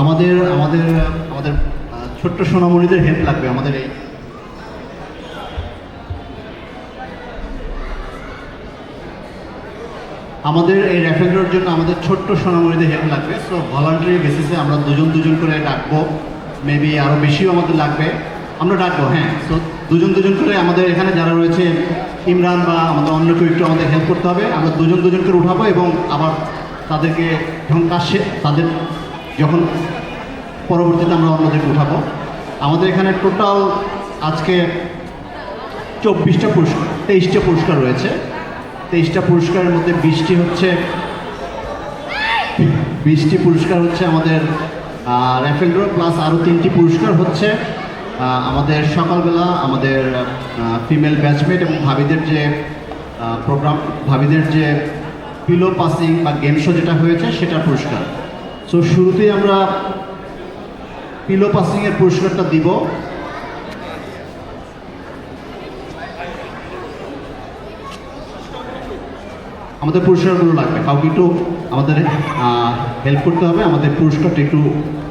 আমাদের আমাদের আমাদের ছোট্ট সোনামণিদের হেল্প লাগবে আমাদের এই র্যাফেল ড্রর জন্য আমাদের ছোট্ট সোনামণিদের হেল্প লাগবে। সো ভলান্টারি বেসিসে আমরা দুজন দুজন করে ডাকবো, মেবি আরও বেশিও আমাদের লাগবে, আমরা ডাকবো। হ্যাঁ, সো দুজন দুজন করে আমাদের এখানে যারা রয়েছে ইমরান বা আমাদের অন্য কেউ একটু আমাদের হেল্প করতে হবে। আমরা দুজন দুজন করে উঠাবো এবং আবার তাদেরকে যখন তাদের যখন পরবর্তীতে আমরা অন্যদেরকে উঠাবো। আমাদের এখানে টোটাল আজকে 24টা পুরস্কার 23টা পুরস্কার রয়েছে। 23টা পুরস্কারের মধ্যে 20টি পুরস্কার হচ্ছে আমাদের র্যাফেল ড্র, প্লাস আরও 3টি পুরস্কার হচ্ছে আমাদের সকালবেলা আমাদের ফিমেল ব্যাচমেট এবং ভাবিদের যে পিলো পাসিং বা গেম শো যেটা হয়েছে সেটার পুরস্কার। সো শুরুতেই আমরা পিলো পাসিংয়ের পুরস্কারটা দিব। আমাদের পুরস্কারগুলো লাগবে, কাউকে একটু আমাদের হেল্প করতে হবে আমাদের পুরস্কারটা একটু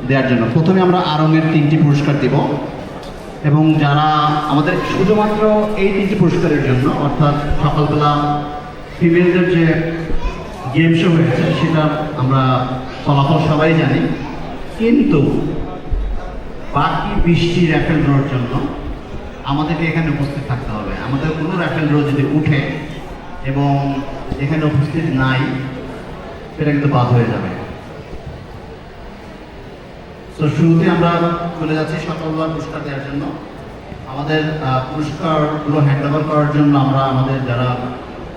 দেওয়ার জন্য। প্রথমে আমরা আরঙের 3টি পুরস্কার দিব এবং যারা আমাদের শুধুমাত্র এই 3টি পুরস্কারের জন্য, অর্থাৎ সকালবেলা ফিমেলদের যে গেম শো হয়েছে সেটা আমরা ফলাফল সবাই জানি, কিন্তু বাকি 20টি র্যাফেল ড্রর জন্য আমাদেরকে এখানে উপস্থিত থাকতে হবে। আমাদের কোনো র্যাফেল ড্র যদি উঠে এবং এখানে উপস্থিত নাই, সেটা কিন্তু বাদ হয়ে যাবে। তো শুরুতে আমরা চলে যাচ্ছি সকালবেলা পুরস্কার দেওয়ার জন্য। আমাদের পুরস্কারগুলো হ্যান্ড ওভার করার জন্য আমরা আমাদের যারা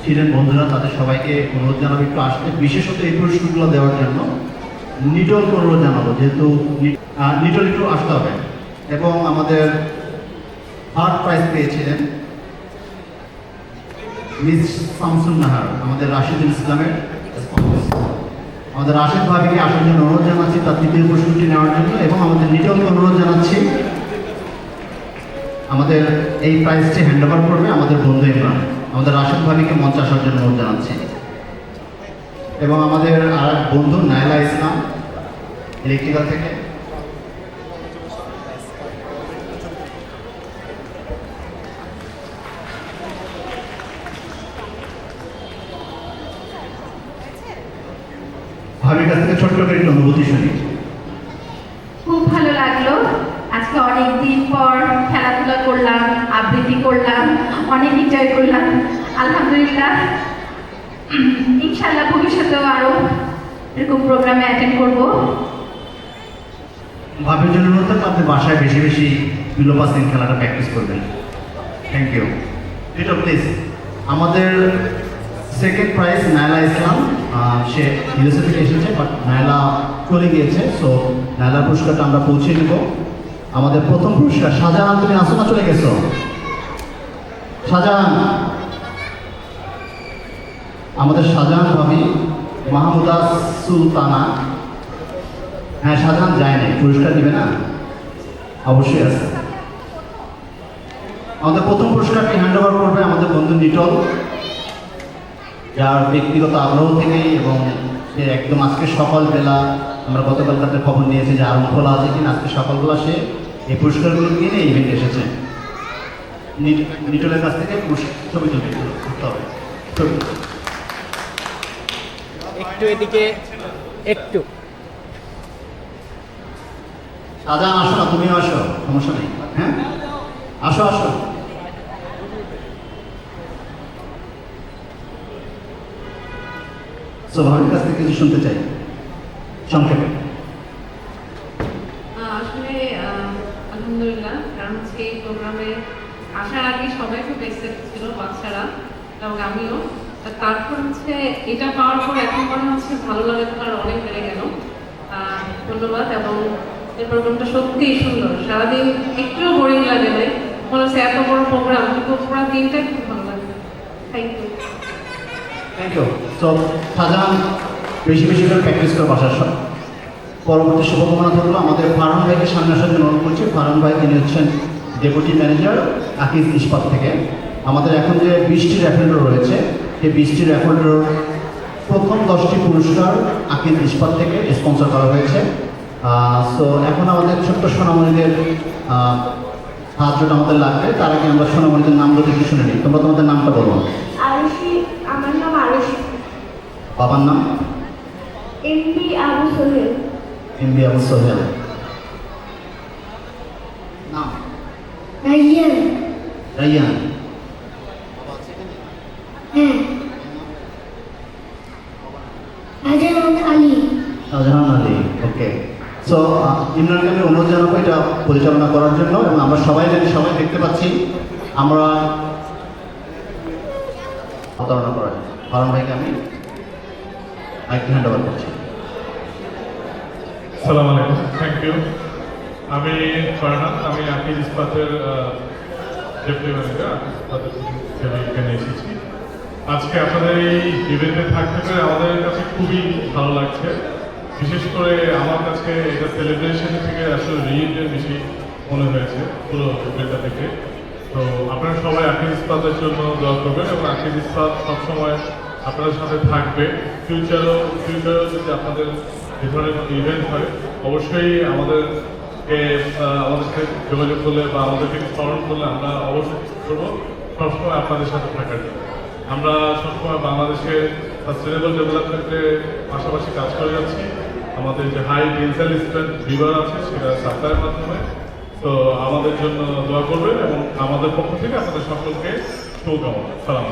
ছিলেন বন্ধুরা তাদের সবাইকে অনুরোধ জানাবো একটু আসতে, বিশেষত এই পুরস্কারগুলো দেওয়ার জন্য নিটলকে অনুরোধ জানাবো, যেহেতু নিটল একটু আসতে হবে। এবং আমাদের থার্ড প্রাইজ পেয়েছিলেন মিস শামসুন নাহার, আমাদের রাশিদুল ইসলামের। আমাদের রাশেদ ভাবিকে আসার জন্য অনুরোধ জানাচ্ছি তার 3য় পুরস্কারটি নেওয়ার জন্য, এবং আমাদের নিটলকে অনুরোধ জানাচ্ছি আমাদের এই প্রাইজটি হ্যান্ড ওভার করবে আমাদের বন্ধু ইমরান। আমাদের রাশেদ ভাবিকে মঞ্চে আসার জন্য অনুরোধ জানাচ্ছি, এবং আমাদের আর এক বন্ধু নাইলা ইসলাম ইলেকট্রিক্যাল থেকে। ভাবির কাছ থেকে ছোট্ট করে একটু অনুভূতি শুনি। খুব ভালো লাগলো, আজকে অনেক দিন পর খেলাধুলা করলাম, আবৃত্তি করলাম, অনেক এনজয় করলাম। আলহামদুলিল্লাহ, ইনশাআল্লাহ ভবিষ্যতেও আরো এরকম প্রোগ্রামে অ্যাটেন্ড করব। ভাবির জন্য অনুরোধ, আপনি বাসায় বেশি বেশি পিলো পাসিং খেলাটা প্র্যাকটিস করবেন। Thank you. এটা প্লিজ আমাদের সেকেন্ড প্রাইজ নাইলা ইসলাম, সে ইউএসএ থেকে এসেছে, বাট নাইলা চলে গিয়েছে। সো নাইলার পুরস্কারটা আমরা পৌঁছে নেব। আমাদের প্রথম পুরস্কার শাহজাহান, তুমি আসো না, চলে গেছো শাহজাহান। আমাদের শাহজাহান ভাবি মাহমুদা সুলতানা। হ্যাঁ, শাহজাহান যায় নাই, পুরস্কার দিবে না? অবশ্যই আছে। আমাদের প্রথম পুরস্কারটি হ্যান্ড ওভার করবে আমাদের বন্ধু নিটল, যার ব্যক্তিগত আগ্রহ থেকেই, এবং সে একদম আজকে সকালবেলা, আমরা গতকাল তাদের খবর নিয়েছি যে আরম্ভ খোলা আছে কিনা, আজকে সকালবেলা সে এই পুরস্কারগুলো কিনে ইভেন্টে এসেছে। নিটলের কাছ থেকে ছবি তুলতে হবে। একটু এদিকে, একটু শাহজাহান আসো না, তুমিও আসো, সমস্যা নেই। হ্যাঁ, আসো আসো। ভাবির কাছ থেকে কিছু শুনতে চাই সংক্ষেপে। আসলে আলহামদুলিল্লাহ, কারণ হচ্ছে এই প্রোগ্রামে আসার আগে সবাই খুব এক্সাইটেড ছিল, বাচ্চারা এবং আমিও। তারপর হচ্ছে এটা পাওয়ার পর এখন মনে হচ্ছে ভালো লাগাটা আর অনেক বেড়ে গেল। ধন্যবাদ। এবং এই প্রোগ্রামটা সত্যিই সুন্দর, সারাদিন একটুও বোরিং লাগে নাই, মনে হচ্ছে এত বড় প্রোগ্রাম, কিন্তু পুরো দিনটাই খুব ভালো লাগে। Thank you. Thank you. তো শাহজাহান বেশি বেশি করে প্র্যাকটিস করে বাসার সব। পরবর্তী শুভকামনা থাকলো আমাদের ফারহান ভাইকে সামনে আসার জন্য অনুরোধ করছি। ফারহান ভাই, তিনি হচ্ছেন ডেপুটি ম্যানেজার আকিজ ইস্পাত থেকে। আমাদের এখন যে 20টি র্যাফেল ড্র রয়েছে, সেই 20টি র্যাফেল ড্রর প্রথম 10টি পুরস্কার আকিজ ইস্পাত থেকে স্পন্সর করা হয়েছে। সো এখন আমাদের ছোট্ট সোনামণিদের সাহায্যটা আমাদের লাগবে। তার আগে আমরা সোনামণিদের নাম যদি একটু শুনে নিই। তোমরা তোমাদের নামটা বলো। আরুষি, আমার নাম আরুষি। বাবার নাম? এমবি আবু সোহেল। এমবি আবু সোহেল। নাম? রাইয়ান। রাইয়ান। হ্যাঁ। শাহজাহান আলী। শাহজাহান আলী। ওকে। সো ইমরানকে আমি অনুরোধ জানাবো এটা পরিচালনা করার জন্য, এবং আমরা সবাই যদি সবাই দেখতে পাচ্ছি আমরা অবতারণা করা যায়। ফারহান ভাইকে আমি আরেকটি হ্যান্ড ওভার করছি। আসসালামু আলাইকুম, থ্যাংক ইউ। আমি ফারহান, আমি আকিজ ইস্পাতের ডেপুটি ম্যানেজার। আকিজ ইস্পাতের হিসেবে এখানে এসেছি। আজকে আপনাদের এই ইভেন্টে থাকতে পেরে আমাদের কাছে খুবই ভালো লাগছে। বিশেষ করে আমার কাছে এটা সেলিব্রেশন থেকে আসলে রিইউনিয়ন বেশি মনে হয়েছে পুরো ইভেন্টটা থেকে। তো আপনারা সবাই আকিজ ইস্পাতের জন্য দোয়া করবেন, এবং আকিজ ইস্পাত সবসময় আপনাদের সাথে থাকবে। ফিউচারেও যদি আপনাদের এই ধরনের ইভেন্ট হয় অবশ্যই আমাদেরকে আমাদের সাথে যোগাযোগ করলে বা আমাদেরকে স্মরণ করলে আমরা অবশ্যই করবো সবসময় আপনাদের সাথে থাকার জন্য। আমরা সবসময় বাংলাদেশের সাস্টেনেবল ডেভেলপমেন্টের পাশাপাশি কাজ করে যাচ্ছি। আমাদের যে হাই ডেন্সাল স্ট্রেন্থ রিভার আছে সেটা সাপ্লাইয়ের মাধ্যমে। তো আমাদের জন্য দোয়া করবেন, এবং আমাদের পক্ষ থেকে আপনাদের সকলকে শুভকামনা। সালাম।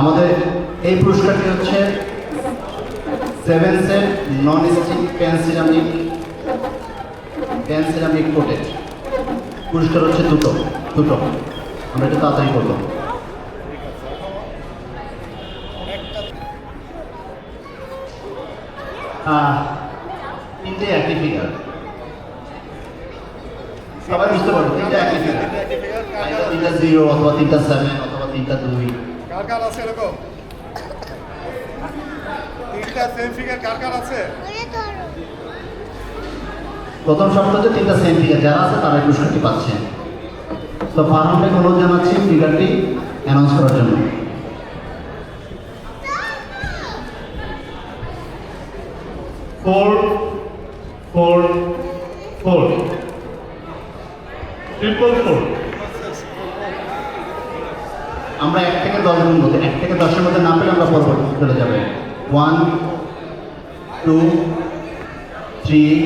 আমাদের এই পুরস্কারটি হচ্ছে 7 set non stick pan ceramic coated. পুরস্কার হচ্ছে দুটো। আমরা একটু তাড়াতাড়ি করবো। তিনটে একই ফিগার, সবাই বুঝতে পারবো। তিনটে একই ফিগার, 3টা 0 অথবা 3টা 7 অথবা 3টা 2। কার কার আছে এরকম? তিনটা সেম ফিগার কার কার আছে? প্রথম শর্ত হচ্ছে 3টা সেম ফিগার, যারা আছে তারা এই পুরস্কারটি পাচ্ছেন। তো ফারহান ভাইকে অনুরোধ জানাচ্ছি ফিগারটি অ্যানাউন্স করার জন্য। Four four four, triple four. আমরা 1 থেকে 10 গুণ বলতে 1 থেকে 10-এর মধ্যে না পেলে আমরা পরবর্তী চলে যাবে। 1 2 3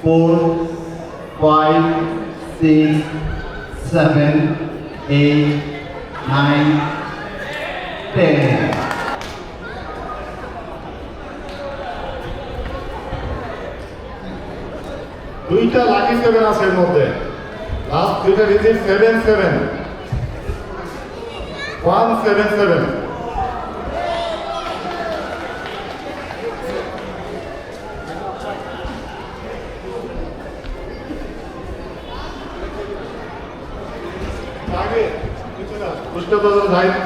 4 5 6 7 8 9 10। দুইটা লাকি 7 আছে এর মধ্যে। লাস্ট দুইটা ডিজিট 77 177।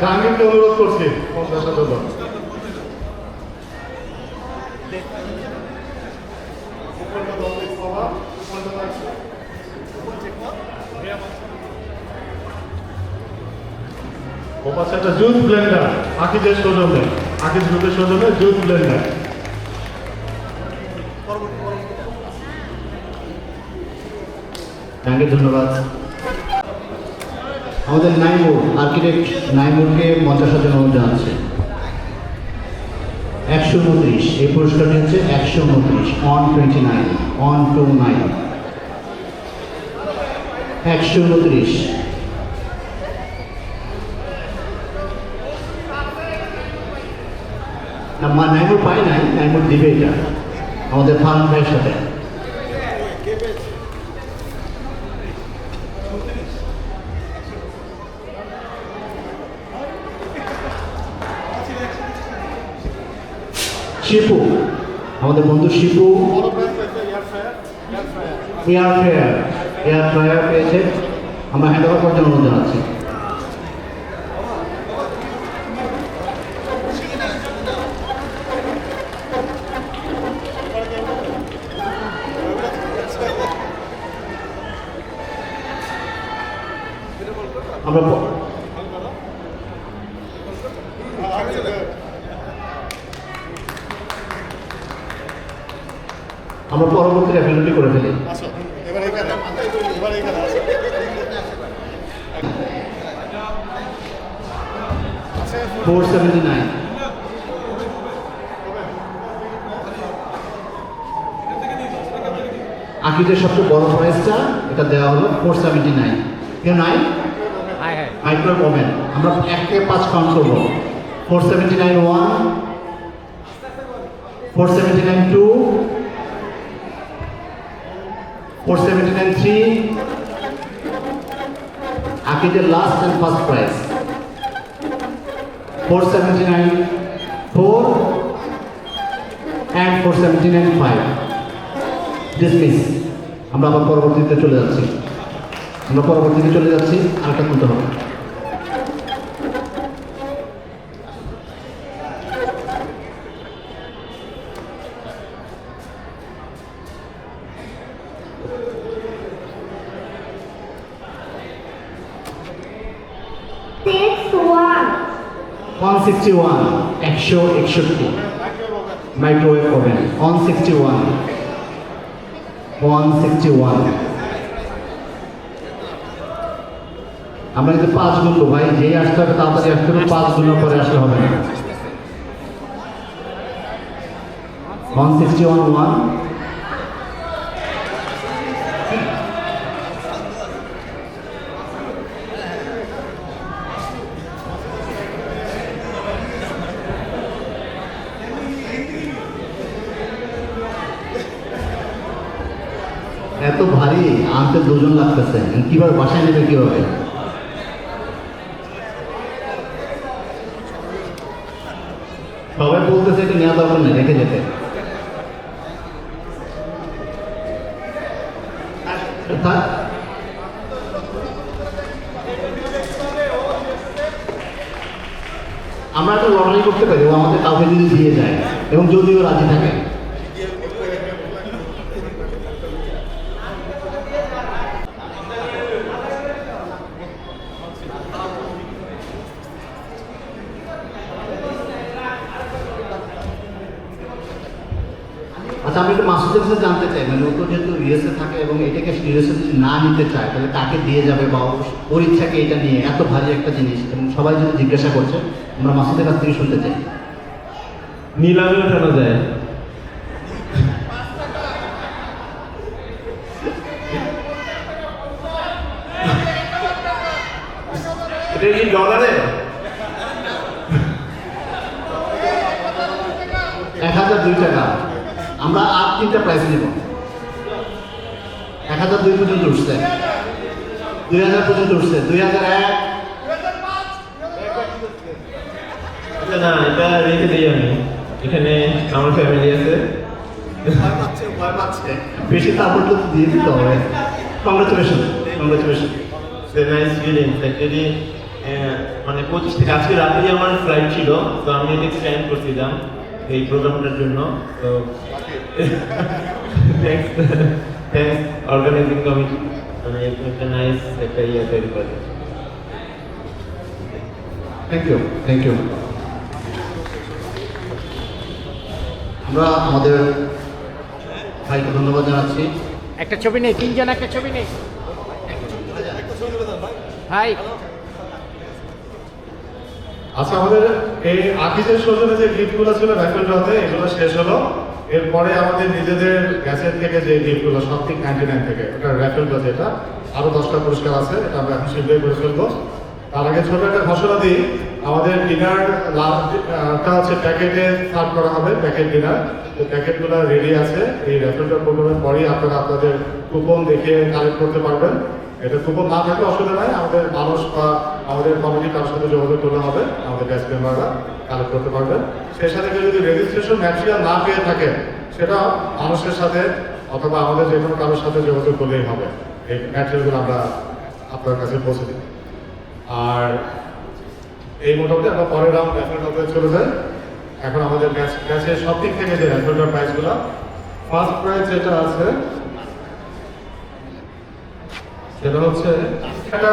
জাহাঙ্গীরকে অনুরোধ করছি 50 জন্য। ও পাশে একটা জুস ব্লেন্ডার, আকিজের সৌজন্যে, আকিজ গ্রুপের সৌজন্যে জুস ব্লেন্ডার। থ্যাংক ইউ, ধন্যবাদ। আমাদের নাইমুর আর্কিটেক্ট নাইমুরকে মঞ্চে সাজানো অনুরোধ জানাচ্ছে। 129, এই পুরস্কারটি হচ্ছে 129 on 29 on 29 129। নাইমুর পাই নাই, নাইমুর দিবে এটা আমাদের ফারহান ভাইয়ের সাথে। শিপু, আমাদের বন্ধু শিপু এয়ার ফ্রায়ার পেয়েছে। আমরা হ্যান্ড ওভার করার জন্য অনুরোধ জানাচ্ছি। আমরা আমরা পরবর্তী রেফারেন্সটি করে ফেলি। $479 আকিজের সবচেয়ে বড় প্রাইসটা এটা দেওয়া হলো $479 কেউ নাই? হাই হাই মাইক্রোওয়েভ ওভেন আমরা 1 থেকে 5 কাউন্ট করবো। 479 1, 479 2, 479 3, আকিজের last end first price 479 4 and 479 5 dismiss. আমরা আবার পরবর্তীতে চলে যাচ্ছি। আরেকটা তুলতে হবে। $661 161 161 মাইক্রোওয়েভ ওভেন 161 আমরা কিন্তু 5 গুনবো ভাই, যেই আসতে হবে তাড়াতাড়ি আসতে হবে, 5 গুণার পরে আসলে হবে না। 161 1, এত ভারী আনতে 2 জন লাগতেছে, কিভাবে বাসায় নেবে কিভাবে? সবাই বলতেছে এটা নেওয়া দরকার নেই, রেখে যেতে। আমরা একটা লটারি করতে পারি, ও আমাদের কাউকে যদি দিয়ে যায় এবং যদিও রাজি থাকে। আচ্ছা, আমি একটু মাসুদের কাছে জানতে চাই, মানে ও তো যেহেতু ইউএসএ থাকে এবং এটাকে ইউএসএ যদি না নিতে চায় তাহলে কাকে দিয়ে যাবে, বা ওর ইচ্ছাকে এটা নিয়ে এত ভারী একটা জিনিস এবং সবাই যদি জিজ্ঞাসা করছে, আমরা মাসুদের কাছ থেকে শুনতে চাই। নিলামে ওঠানো যায়। এটা কি ডলারে? 1002 টাকা। আমরা আর 3টা প্রাইস নেব। 1002 পর্যন্ত উঠছে, 2000 পর্যন্ত উঠছে, 2001। না, এটা রেখে দিই আমি। এখানে আমার ফ্যামিলি আছে। ভয় পাচ্ছে বেশি, তারপর তো দিয়ে দিতে হবে। কংগ্রেচুলেশন। Nice feelings actually. মানে 25 থেকে আজকে রাতেই আমার ফ্লাইট ছিল, তো আমি এটা এক্সটেন্ড করছিলাম এই প্রোগ্রামটার জন্য। তো থ্যাংকস অর্গানাইজিং কমিটি, মানে একটা নাইস একটা ইয়ে তৈরি করে। Thank you. আমরা আমাদের ভাইকে ধন্যবাদ জানাচ্ছি। একটা ছবি নেই, 3 জন একটা ছবি নেই ভাই। আচ্ছা, আমাদের এই আকিজের সৌজন্যে যে গিফটগুলো ছিল র্যাফেল ড্রতে, এগুলো শেষ হলো। এরপরে আমাদের নিজেদের গ্যাসের থেকে যে গিফটগুলো সবথিং 99 থেকে, ওটা র্যাফেল ড্র, যেটা আরো 10টা পুরস্কার আছে, এটা আমরা এখন শীঘ্রই করে ফেলবো। তার আগে ছোট একটা ঘোষণা দিই, আমাদের ডিনারটা হচ্ছে প্যাকেটে সার্ভ করা হবে, প্যাকেট ডিনার। তো প্যাকেটগুলো রেডি আছে। এই র্যাফেল ড্র প্রোগ্রামের পরেই আপনারা আপনাদের কুপন দেখে কালেক্ট করতে পারবেন। এটা কুপন না থাকলে অসুবিধা নাই, আমাদের মানুষ বা আমাদের কমিটি কারোর সাথে যোগাযোগ করলে হবে, আমাদের ব্যাচ মেম্বাররা কালেক্ট করতে পারবেন। সেই সাথে কেউ যদি রেজিস্ট্রেশন ম্যাটেরিয়াল না পেয়ে থাকে, সেটা মানুষের সাথে অথবা আমাদের যে কোনো কারোর সাথে যোগাযোগ করলেই হবে। এই ম্যাটেরিয়ালগুলো আমরা আপনার কাছে পৌঁছে দিই। আর এই মোটামুটি আমরা পরের রাউন্ড র্যাফেল চলে যাই। এখন আমাদের ব্যাচের সব দিক থেকে যে র্যাফেল প্রাইসগুলো, ফার্স্ট প্রাইজ যেটা আছে সেটা হচ্ছে একটা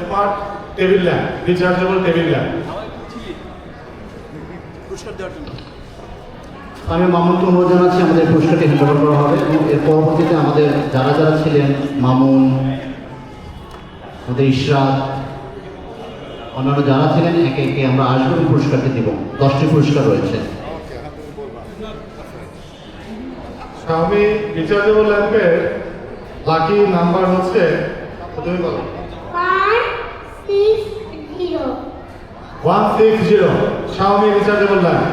smart table lamp, rechargeable table lamp. আমি মামুনকে অনুরোধ জানাচ্ছি আমাদের পুরস্কারটি হ্যান্ড করা হবে এবং এর পরবর্তীতে আমাদের যারা যারা ছিলেন মামুন, আমাদের ইশরাত, অন্যান্য যারা ছিলেন একে একে আমরা আসবো এবং পুরস্কারটি দিব। 10টি পুরস্কার রয়েছে। Xiaomi রিচার্জেবল ল্যাম্পের লাকি নাম্বার হচ্ছে, তুমি বলো, 160 160। Xiaomi রিচার্জেবল ল্যাম্প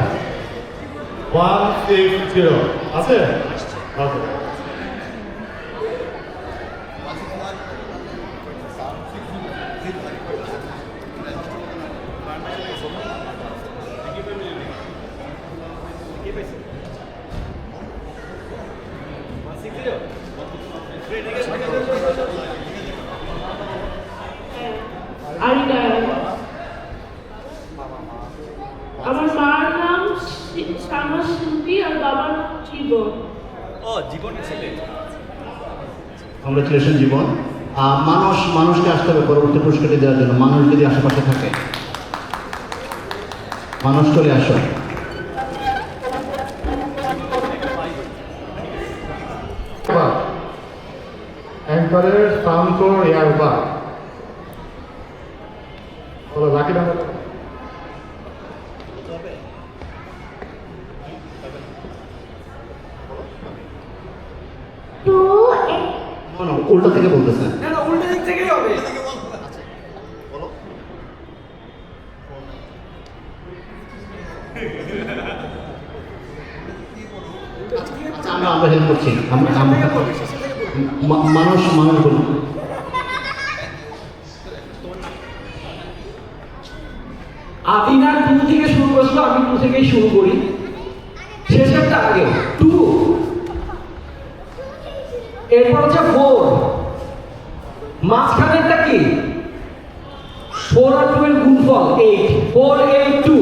160 আছে। ওকে, আরিনা, আমার মার নাম শ্যামা শিল্পী আর বাবার নাম জীবন। কংগ্রেচুলেশন জীবন। মানুষকে আসতে হবে পরবর্তী পুরস্কারটি দেওয়ার জন্য। মানুষ যদি আশেপাশে থাকে, মানুষ চলে আসো। অ্যাঙ্কারের সাউন্ড এয়ারবাগ বলো, লাকি নাম্বার। উল্টা থেকে বলতেছেন। আচ্ছা, আমরা হেল্প করছি। মানুষ বলুন। আদিনার 2 থেকে শুরু করেছিল, আমি 2 থেকেই শুরু করি। শেষেরটা আগে 2, এরপর হচ্ছে 4, মাঝখানেরটা কি 4 আর 2 এর গুণফল 8, 4 8 2,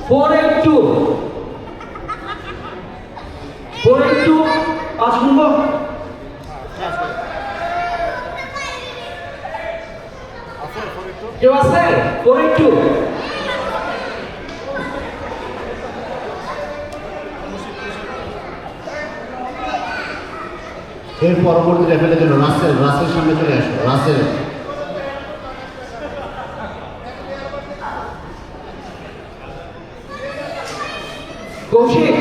4 8 2, 4 8 2, 5 গুণব। কেউ আছে 4 8 2? এর পরবর্তী লেভেলের জন্য রাসেল সামনে চলে আসো। রাসেল, কৌশিক,